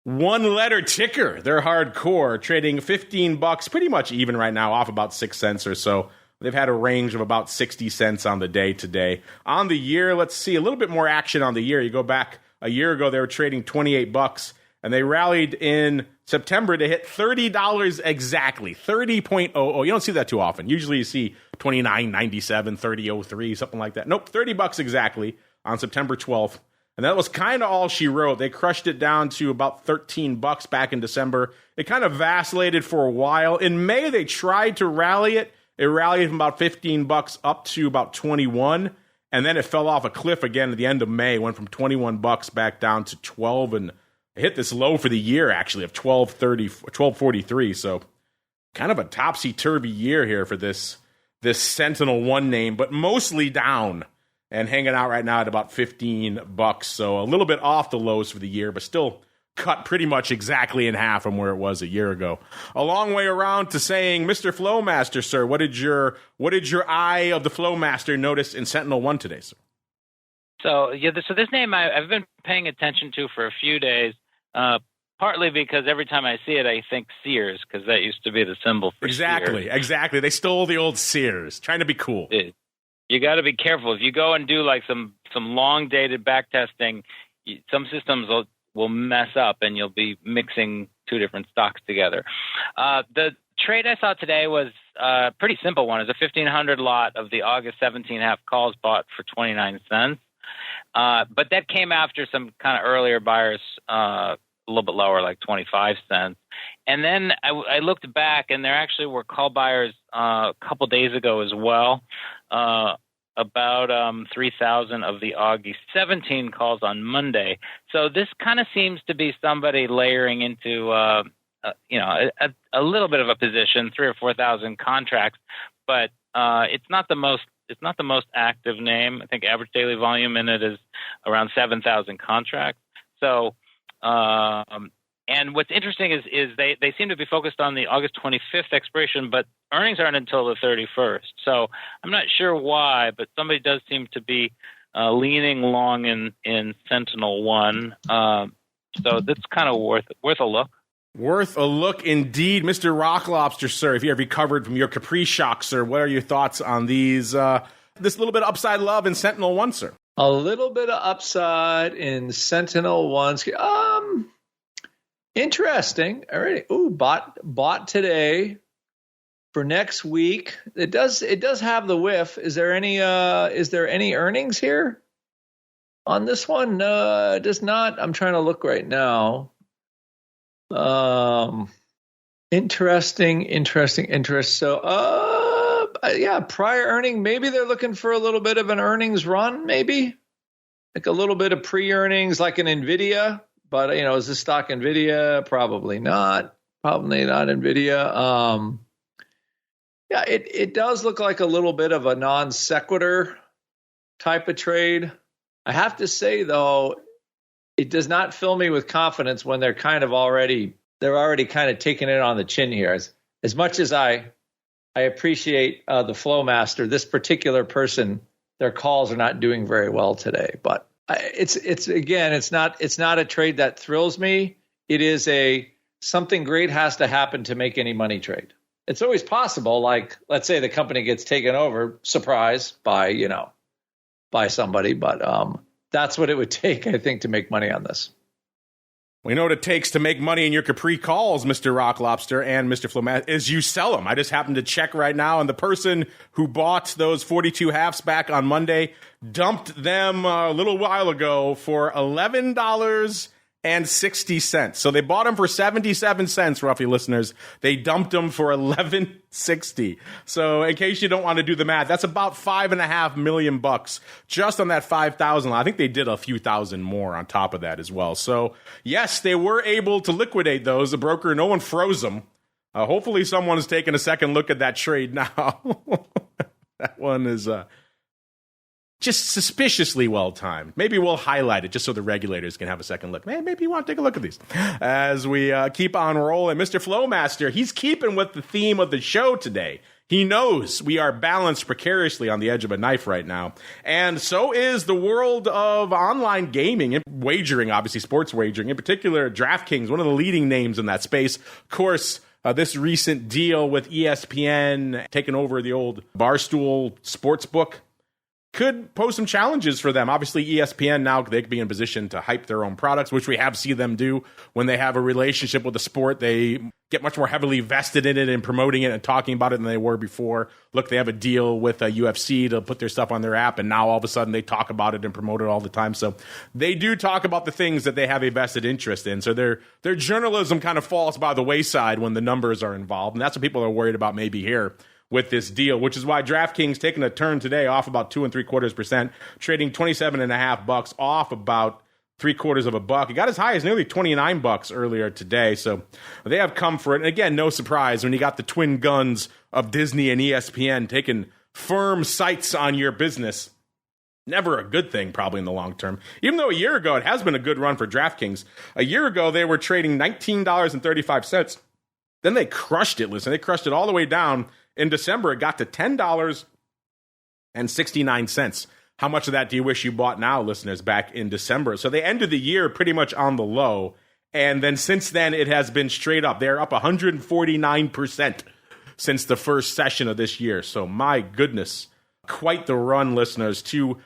one-letter ticker. They're hardcore, trading $15, pretty much even right now, off about 6 cents or so. They've had a range of about 60 cents on the day today. On the year, let's see a little bit more action on the year. You go back a year ago, they were trading $28, and they rallied in September to hit $30 exactly, 30.00. You don't see that too often. Usually you see 29.97, 30.03, something like that. Nope, $30 exactly on September 12th. And that was kind of all she wrote. They crushed it down to about $13 back in December. It kind of vacillated for a while. In May, they tried to rally it. It rallied from about $15 up to about 21, and then it fell off a cliff again at the end of May. Went from $21 back down to 12, and it hit this low for the year actually of 12.43. So kind of a topsy-turvy year here for this SentinelOne name, but mostly down and hanging out right now at about $15. So a little bit off the lows for the year, but still cut pretty much exactly in half from where it was a year ago. A long way around to saying, Mr. FLOWMASTER, sir, what did your eye of the FLOWMASTER notice in SentinelOne today, sir?
So this name I've been paying attention to for a few days, partly because every time I see it, I think Sears, because that used to be the symbol for Sears.
Exactly. They stole the old Sears, trying to be cool.
You got to be careful. If you go and do like some long-dated back testing, some systems will mess up and you'll be mixing two different stocks together. The trade I saw today was a pretty simple one. It's a 1,500 lot of the August 17 half calls bought for 29 cents. But that came after some kind of earlier buyers, a little bit lower, like 25 cents. And then I looked back, and there actually were call buyers a couple days ago as well, about 3,000 of the August 17 calls on Monday. So this kind of seems to be somebody layering into a little bit of a position, 3,000 or 4,000 contracts, but it's not the most active name. I think average daily volume in it is around 7,000 contracts. So, and what's interesting is they seem to be focused on the August 25th expiration, but earnings aren't until the 31st. So I'm not sure why, but somebody does seem to be leaning long in SentinelOne. So that's kind of worth a look.
Worth a look indeed. Mr. Rock Lobster, sir, if you have recovered from your Capri shock, sir, what are your thoughts on this little bit of upside love in SentinelOne, sir?
A little bit of upside in SentinelOne. Interesting. All right. Ooh, bought today for next week. It does have the whiff. Is there any earnings here on this one? No, it does not. I'm trying to look right now. Interesting. So, prior earning. Maybe they're looking for a little bit of an earnings run. Maybe like a little bit of pre-earnings, like an Nvidia. But is this stock Nvidia? Probably not. Probably not Nvidia. It does look like a little bit of a non sequitur type of trade. I have to say though, it does not fill me with confidence when they're already kind of taking it on the chin here. As much as I appreciate the FLOWMASTER, this particular person, their calls are not doing very well today. But it's not a trade that thrills me. It is something great has to happen to make any money trade. It's always possible. Like, let's say the company gets taken over, surprise, by somebody. But that's what it would take, I think, to make money on this.
We know what it takes to make money in your Capri calls, Mr. Rock Lobster and Mr. FLOWMASTER, is you sell them. I just happened to check right now, and the person who bought those 42 halves back on Monday dumped them a little while ago for $11.60. So they bought them for 77 cents, roughly, listeners. They dumped them for $11.60. So in case you don't want to do the math, that's about $5.5 million just on that 5,000. I think they did a few thousand more on top of that as well. So yes, they were able to liquidate those. The broker, no one froze them. Hopefully someone is taking a second look at that trade now. That one is just suspiciously well-timed. Maybe we'll highlight it just so the regulators can have a second look. Maybe you want to take a look at these. As we keep on rolling, Mr. FLOWMASTER, he's keeping with the theme of the show today. He knows we are balanced precariously on the edge of a knife right now. And so is the world of online gaming and wagering, obviously sports wagering. In particular, DraftKings, one of the leading names in that space. Of course, this recent deal with ESPN taking over the old Barstool Sportsbook could pose some challenges for them. Obviously, ESPN now, they could be in position to hype their own products, which we have seen them do when they have a relationship with the sport. They get much more heavily vested in it and promoting it and talking about it than they were before. Look, they have a deal with UFC to put their stuff on their app, and now all of a sudden they talk about it and promote it all the time. So they do talk about the things that they have a vested interest in. So their journalism kind of falls by the wayside when the numbers are involved, and that's what people are worried about maybe here with this deal, which is why DraftKings taking a turn today off about 2.75%, trading $27.50 off about $0.75. It got as high as nearly $29 earlier today. So they have come for it. And again, no surprise when you got the twin guns of Disney and ESPN taking firm sights on your business. Never a good thing, probably in the long term. Even though a year ago it has been a good run for DraftKings. A year ago they were trading $19.35. Then they crushed it. Listen, they crushed it all the way down. In December, it got to $10.69. How much of that do you wish you bought now, listeners, back in December? So they ended the year pretty much on the low. And then since then, it has been straight up. They're up 149% since the first session of this year. So my goodness, quite the run, listeners.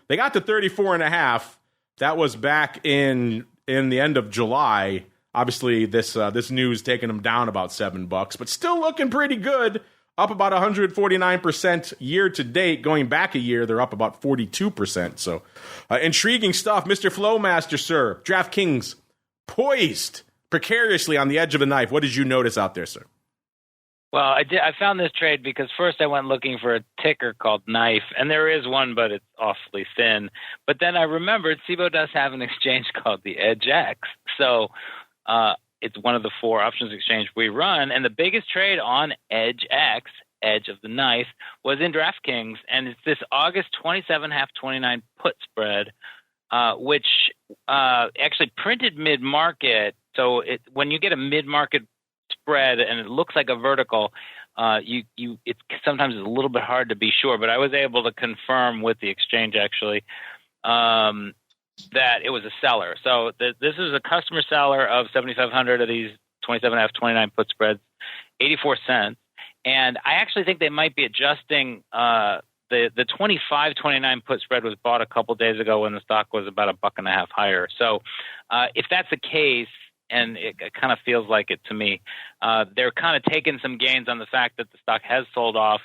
They got to 34.5. That was back in the end of July. Obviously, this news taking them down about $7, but still looking pretty good. Up about 149% year to date. Going back a year, they're up about 42%. So intriguing stuff. Mr. FLOWMASTER, sir. DraftKings poised precariously on the edge of a knife. What did you notice out there, sir?
Well, I found this trade because first I went looking for a ticker called Knife, and there is one, but it's awfully thin. But then I remembered CBOE does have an exchange called the EdgeX. So it's one of the 4 options exchange we run, and the biggest trade on EdgeX, Edge of the Knife, was in DraftKings, and it's this August 27.5-29 put spread, which actually printed mid-market. So when you get a mid-market spread and it looks like a vertical, it sometimes is a little bit hard to be sure, but I was able to confirm with the exchange actually that it was a seller. So this is a customer seller of 7,500 of these 27.5-29 put spreads, 84 cents. And I actually think they might be adjusting the 25.29 put spread was bought a couple days ago when the stock was about $1.50 higher. So if that's the case, and it kind of feels like it to me, they're kind of taking some gains on the fact that the stock has sold off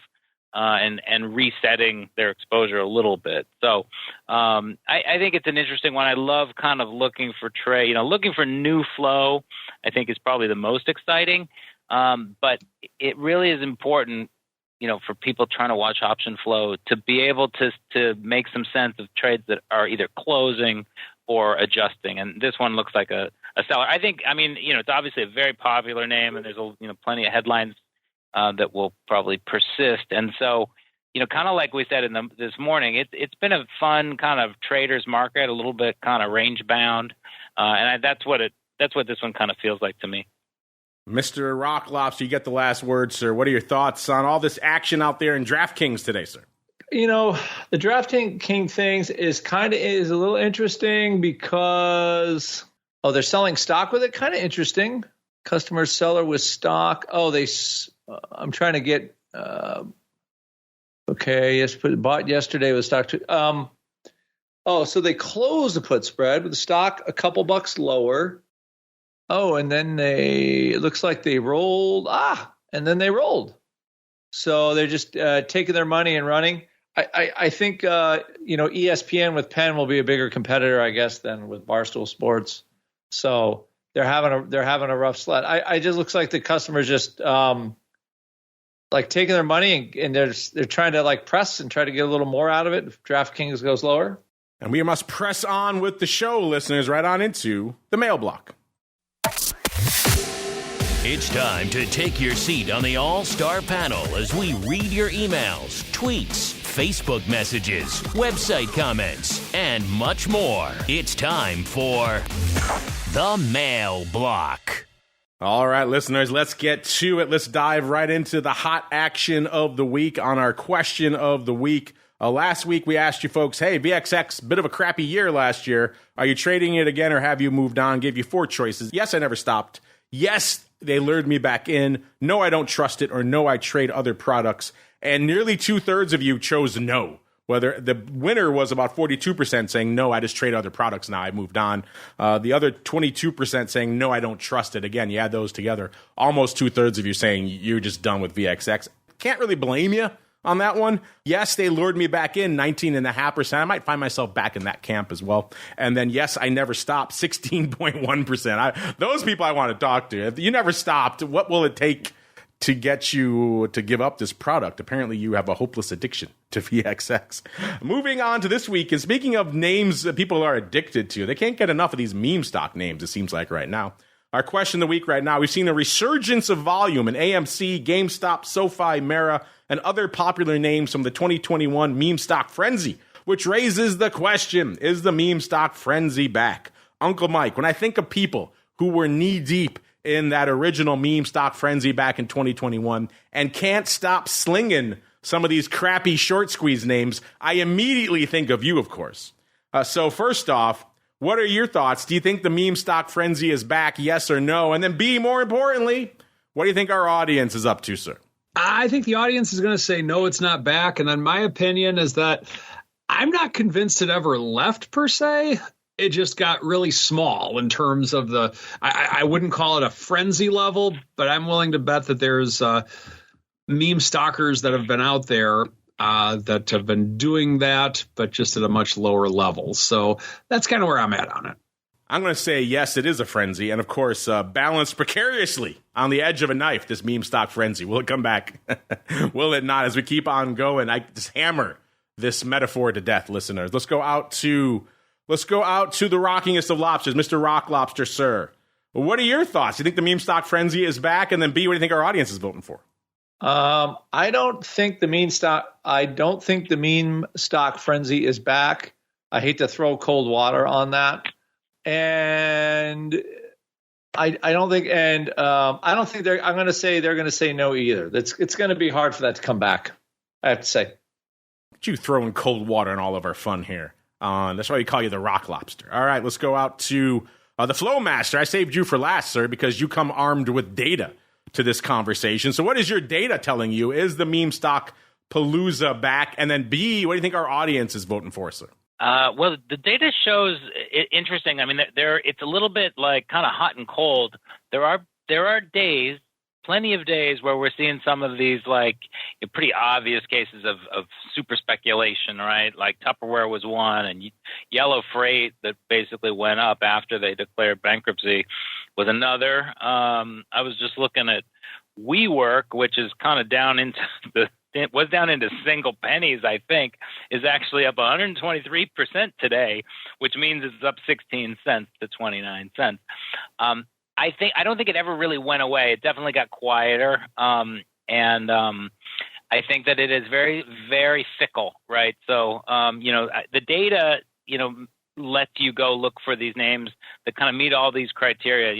and resetting their exposure a little bit. So I think it's an interesting one. I love kind of looking for trade, looking for new flow, I think is probably the most exciting. But it really is important, for people trying to watch option flow to be able to make some sense of trades that are either closing or adjusting. And this one looks like a seller. It's obviously a very popular name, and there's plenty of headlines that will probably persist. And so, kind of like we said this morning, it's been a fun kind of trader's market, a little bit kind of range bound, and that's what this one kind of feels like to me.
Mr. Rock Lobster, you get the last word, sir. What are your thoughts on all this action out there in DraftKings today, sir?
The DraftKings things is a little interesting because they're selling stock with it. Kind of interesting. Customer seller with stock. I'm trying to get. Yes, bought yesterday with stock too. So they closed the put spread with the stock a couple bucks lower.
Oh, and then it looks like they rolled. And then they rolled. So they're just taking their money and running. I think ESPN with Penn will be a bigger competitor, I guess, than with Barstool Sports. So they're having a rough sled. I just looks like the customers just like taking their money and they're trying to like press and try to get a little more out of it if DraftKings goes lower.
And we must press on with the show, listeners, right on into the mail block.
It's time to take your seat on the All-Star panel as we read your emails, tweets, Facebook messages, website comments, and much more. It's time for the mail block.
All right, listeners, let's get to it. Let's dive right into the hot action of the week on our question of the week. Last week, we asked you folks, hey, VXX, bit of a crappy year last year. Are you trading it again or have you moved on? Gave you 4 choices. Yes, I never stopped. Yes, they lured me back in. No, I don't trust it. Or no, I trade other products. And nearly 2/3 of you chose no. Whether the winner was about 42% saying, no, I just trade other products now, I moved on. The other 22% saying, no, I don't trust it. Again, you add those together. Almost 2/3 of you saying you're just done with VXX. Can't really blame you on that one. Yes, they lured me back in, 19.5%. I might find myself back in that camp as well. And then, yes, I never stopped, 16.1%. Those people I want to talk to. If you never stopped, what will it take to get you to give up this product? Apparently, you have a hopeless addiction to VXX. Moving on to this week, and speaking of names that people are addicted to, they can't get enough of these meme stock names, it seems like right now. Our question of the week right now, we've seen a resurgence of volume in AMC, GameStop, SoFi, Mara, and other popular names from the 2021 meme stock frenzy, which raises the question, is the meme stock frenzy back? Uncle Mike, when I think of people who were knee-deep in that original meme stock frenzy back in 2021 and can't stop slinging some of these crappy short squeeze names, I immediately think of you, of course. So first off, what are your thoughts? Do you think the meme stock frenzy is back, yes or no? And then B, more importantly, what do you think our audience is up to, sir?
I think the audience is going to say, no, it's not back. And then my opinion is that I'm not convinced it ever left, per se. It just got really small in terms of I wouldn't call it a frenzy level, but I'm willing to bet that there's meme stalkers that have been out there that have been doing that, but just at a much lower level. So that's kind of where I'm at on it.
I'm going to say, yes, it is a frenzy. And, of course, balanced precariously on the edge of a knife, this meme stock frenzy. Will it come back? Will it not? As we keep on going, I just hammer this metaphor to death, listeners. Let's go out to the rockingest of lobsters, Mr. Rock Lobster, sir. What are your thoughts? Do you think the meme stock frenzy is back? And then B, what do you think our audience is voting for?
I don't think the meme stock frenzy is back. I hate to throw cold water on that. And I don't think they're going to say no either. It's going to be hard for that to come back, I have to say.
You throwing cold water on all of our fun here. That's why we call you the Rock Lobster. All right, let's go out to the FLOWMASTer. I saved you for last, sir, because you come armed with data to this conversation. So what is your data telling you? Is the meme stock palooza back? And then B, what do you think our audience is voting for, sir?
Well, the data shows interesting. I mean, it's a little bit like kind of hot and cold. There are days, plenty of days where we're seeing some of these like pretty obvious cases of super speculation, right? Like Tupperware was one, and Yellow Freight that basically went up after they declared bankruptcy was another. I was just looking at WeWork, which is kind of down into single pennies, I think, is actually up 123% today, which means it's up 16 cents to 29 cents. I don't think it ever really went away. It definitely got quieter. And I think that it is very, very fickle, right? So, the data, lets you go look for these names that kind of meet all these criteria,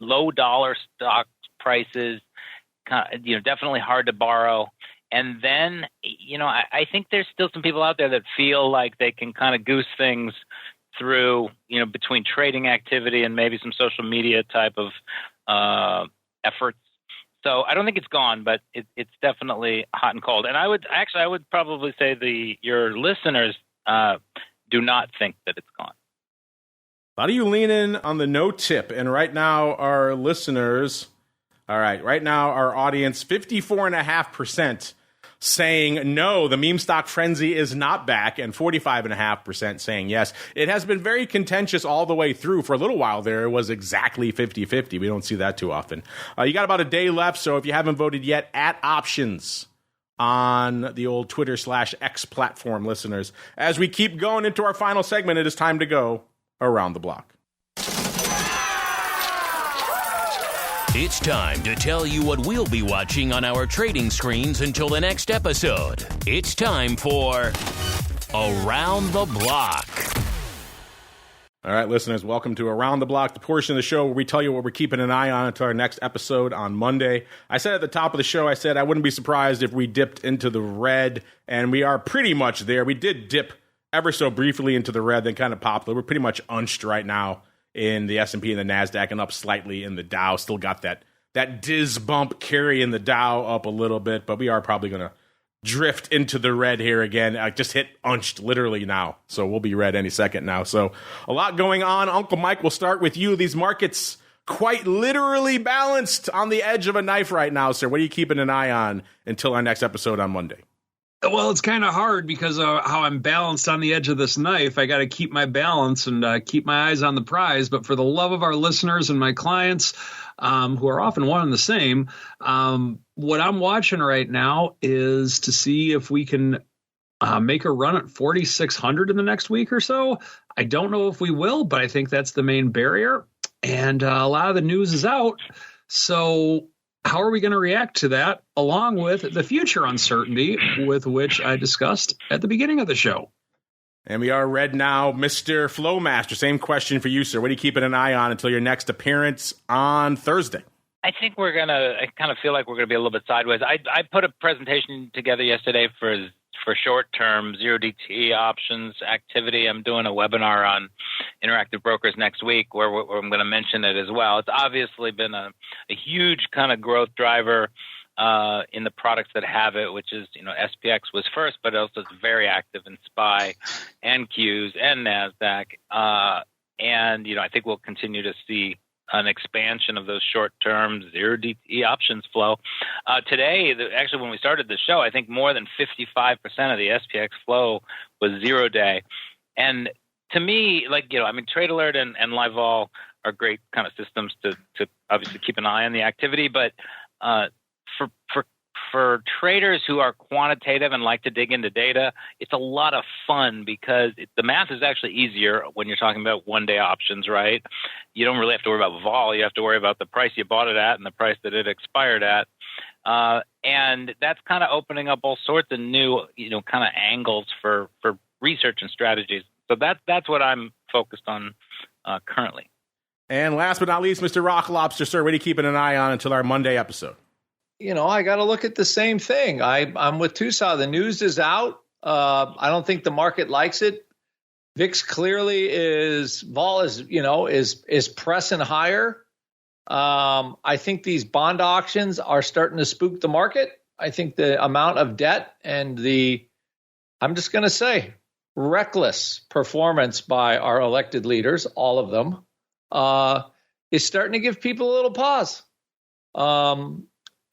low dollar stock prices, definitely hard to borrow. And then, I think there's still some people out there that feel like they can kind of goose things through, between trading activity and maybe some social media type of efforts. So I don't think it's gone, but it's definitely hot and cold. And I would probably say your listeners do not think that it's gone.
A lot of you leaning on the no tip, and right now our listeners, right now our audience, 54.5% saying no, the meme stock frenzy is not back, and 45.5% saying yes. It has been very contentious all the way through. For a little while there, it was exactly 50-50. We don't see that too often. You got about a day left, so if you haven't voted yet, at options on the old Twitter/X platform, listeners. As we keep going into our final segment, it is time to go around the block.
It's time to tell you what we'll be watching on our trading screens until the next episode. It's time for Around the Block.
All right, listeners, welcome to Around the Block, the portion of the show where we tell you what we're keeping an eye on until our next episode on Monday. I said at the top of the show, I wouldn't be surprised if we dipped into the red, and we are pretty much there. We did dip ever so briefly into the red, then kind of popped. We're pretty much unched right now in the S&P and the NASDAQ, and up slightly in the Dow. Still got that Diz bump carrying the Dow up a little bit, but we are probably going to drift into the red here again. I just hit unched literally now, so we'll be red any second now. So a lot going on. Uncle Mike, we'll start with you. These markets quite literally balanced on the edge of a knife right now, sir. What are you keeping an eye on until our next episode on Monday?
Well, it's kind of hard because of how I'm balanced on the edge of this knife. I got to keep my balance and keep my eyes on the prize. But for the love of our listeners and my clients, who are often one and the same, what I'm watching right now is to see if we can make a run at 4,600 in the next week or so. I don't know if we will, but I think that's the main barrier. And a lot of the news is out. So how are we going to react to that, along with the future uncertainty with which I discussed at the beginning of the show?
And we are red now. Mr. FLOWMASTER, same question for you, sir. What are you keeping an eye on until your next appearance on Thursday?
I think I kind of feel like we're going to be a little bit sideways. I put a presentation together yesterday for short-term 0DTE options activity. I'm doing a webinar on interactive brokers next week where I'm going to mention it as well. It's obviously been a huge kind of growth driver in the products that have it, which is, SPX was first, but also it's very active in SPY and Qs and NASDAQ. And I think we'll continue to see an expansion of those short-term 0DTE options flow. Today, actually, when we started the show, I think more than 55% of the SPX flow was 0-day. And to me, Trade Alert and LiveVol are great kind of systems to obviously keep an eye on the activity. But for traders who are quantitative and like to dig into data, it's a lot of fun because the math is actually easier when you're talking about one-day options, right? You don't really have to worry about vol. You have to worry about the price you bought it at and the price that it expired at. And that's kind of opening up all sorts of new, kind of angles for research and strategies. So that's what I'm focused on currently.
And last but not least, Mr. Rock Lobster, sir, what are you keeping an eye on until our Monday episode?
I got to look at the same thing. I'm with TOSAW. The news is out. I don't think the market likes it. VIX clearly vol is pressing higher. I think these bond auctions are starting to spook the market. I think the amount of debt and I'm just going to say, reckless performance by our elected leaders, all of them, is starting to give people a little pause.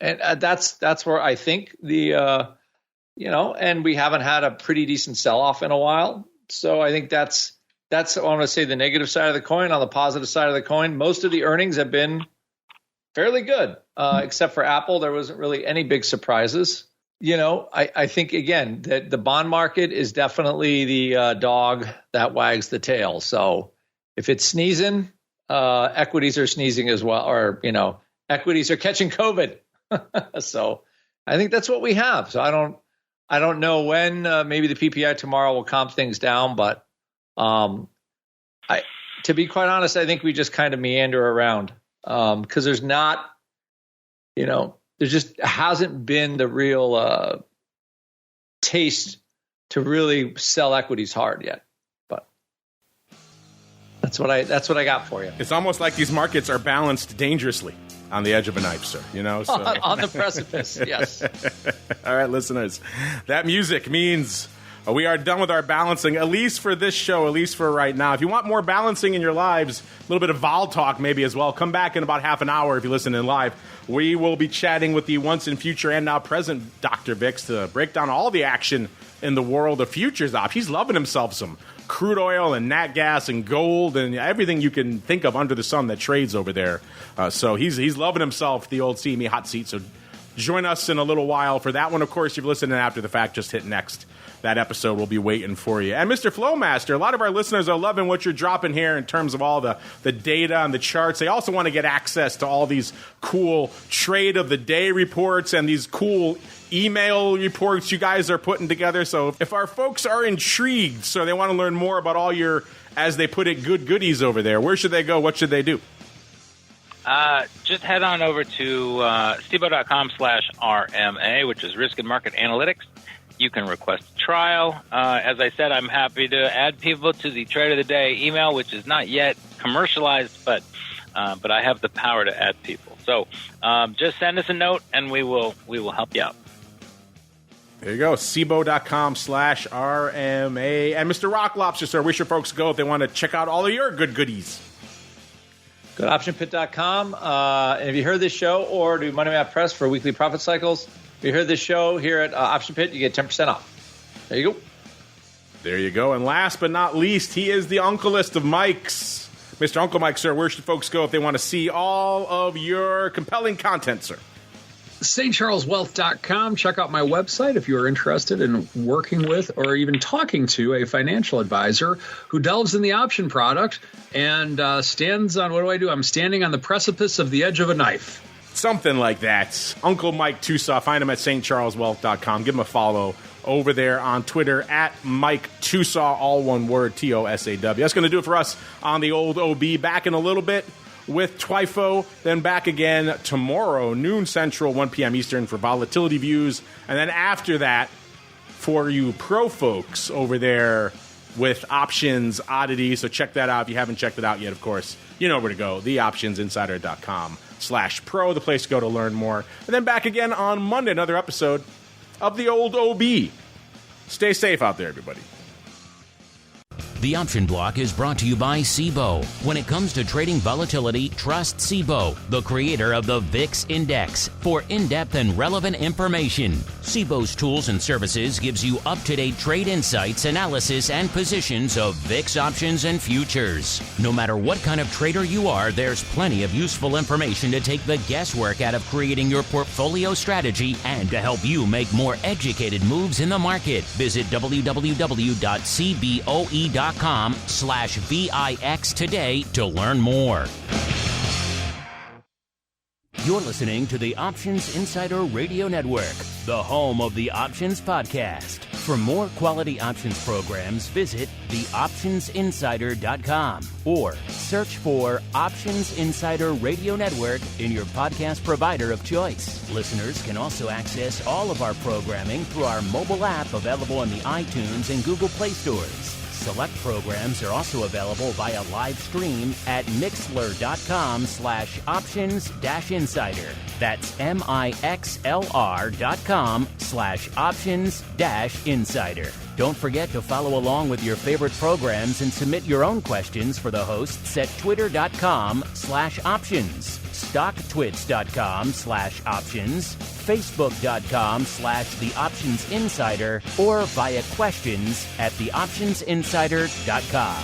And that's where I think and we haven't had a pretty decent sell-off in a while. So I think that's I want to say the negative side of the coin. On the positive side of the coin, most of the earnings have been fairly good, except for Apple. There wasn't really any big surprises. I think, again, that the bond market is definitely the dog that wags the tail. So if it's sneezing, equities are sneezing as well, or, equities are catching COVID. So I think that's what we have. So I don't know when maybe the PPI tomorrow will calm things down, but to be quite honest, I think we just kind of meander around because there's not, there just hasn't been the real taste to really sell equities hard yet. But that's what I got for you.
It's almost like these markets are balanced dangerously on the edge of a knife, sir, So.
on the precipice, yes.
All right, listeners, that music means We are done with our balancing, at least for this show, at least for right now. If you want more balancing in your lives, a little bit of vol talk maybe as well, come back in about half an hour if you listen in live. We will be chatting with the once in future and now present Dr. Vix to break down all the action in the world of futures options. He's loving himself some crude oil and nat gas and gold and everything you can think of under the sun that trades over there. So he's loving himself, the old CME hot seat. So join us in a little while for that one. Of course, if you're listening after the fact, just hit next. That episode will be waiting for you. And Mr. Flowmaster, a lot of our listeners are loving what you're dropping here in terms of all the data and the charts. They also want to get access to all these cool trade of the day reports and these cool email reports you guys are putting together. So if our folks are intrigued, so they want to learn more about all your, as they put it, good goodies over there, where should they go? What should they do?
Just head on over to SCBOE.com/RMA, which is Risk and Market Analytics. You can request a trial. As I said, I'm happy to add people to the Trade of the Day email, which is not yet commercialized, but I have the power to add people. So just send us a note, and we will help you out.
There you go, CBOE.com/RMA. And Mr. Rock Lobster, sir, where should folks go if they want to check out all of your good goodies?
Go to optionpit.com. And if you heard this show or do Money Map Press for weekly profit cycles, if you heard this show here at Option Pit, you get 10% off. There you go.
There you go. And last but not least, he is the uncleist of Mikes. Mr. Uncle Mike, sir, where should folks go if they want to see all of your compelling content, sir?
stcharleswealth.com. Check out my website if you are interested in working with or even talking to a financial advisor who delves in the option product and stands on, what do I do? I'm standing on the precipice of the edge of a knife.
Something like that. Uncle Mike TOSAW. Find him at stcharleswealth.com. Give him a follow over there on Twitter at Mike TOSAW, all one word, TOSAW. That's going to do it for us on the old OB. Back in a little bit with Twifo, then back again tomorrow, noon Central, 1 p.m. Eastern for volatility views. And then after that, for you pro folks over there with options oddities. So check that out if you haven't checked it out yet, of course. You know where to go, theoptionsinsider.com/pro, the place to go to learn more. And then back again on Monday, another episode of the old OB. Stay safe out there, everybody.
The Option Block is brought to you by CBOE. When it comes to trading volatility, trust CBOE, the creator of the VIX Index, for in-depth and relevant information. CBOE's tools and services gives you up-to-date trade insights, analysis, and positions of VIX options and futures. No matter what kind of trader you are, there's plenty of useful information to take the guesswork out of creating your portfolio strategy and to help you make more educated moves in the market. Visit www.cboe.com/VIX today to learn more. You're listening to the Options Insider Radio Network, the home of the Options Podcast. For more quality options programs, visit theoptionsinsider.com or search for Options Insider Radio Network in your podcast provider of choice. Listeners can also access all of our programming through our mobile app available in the iTunes and Google Play stores. Select programs are also available via live stream at mixlr.com/options-insider. That's mixlr.com/options-insider. Don't forget to follow along with your favorite programs and submit your own questions for the hosts at twitter.com/options, stocktwits.com/options, facebook.com/theoptionsinsider, or via questions at theoptionsinsider.com.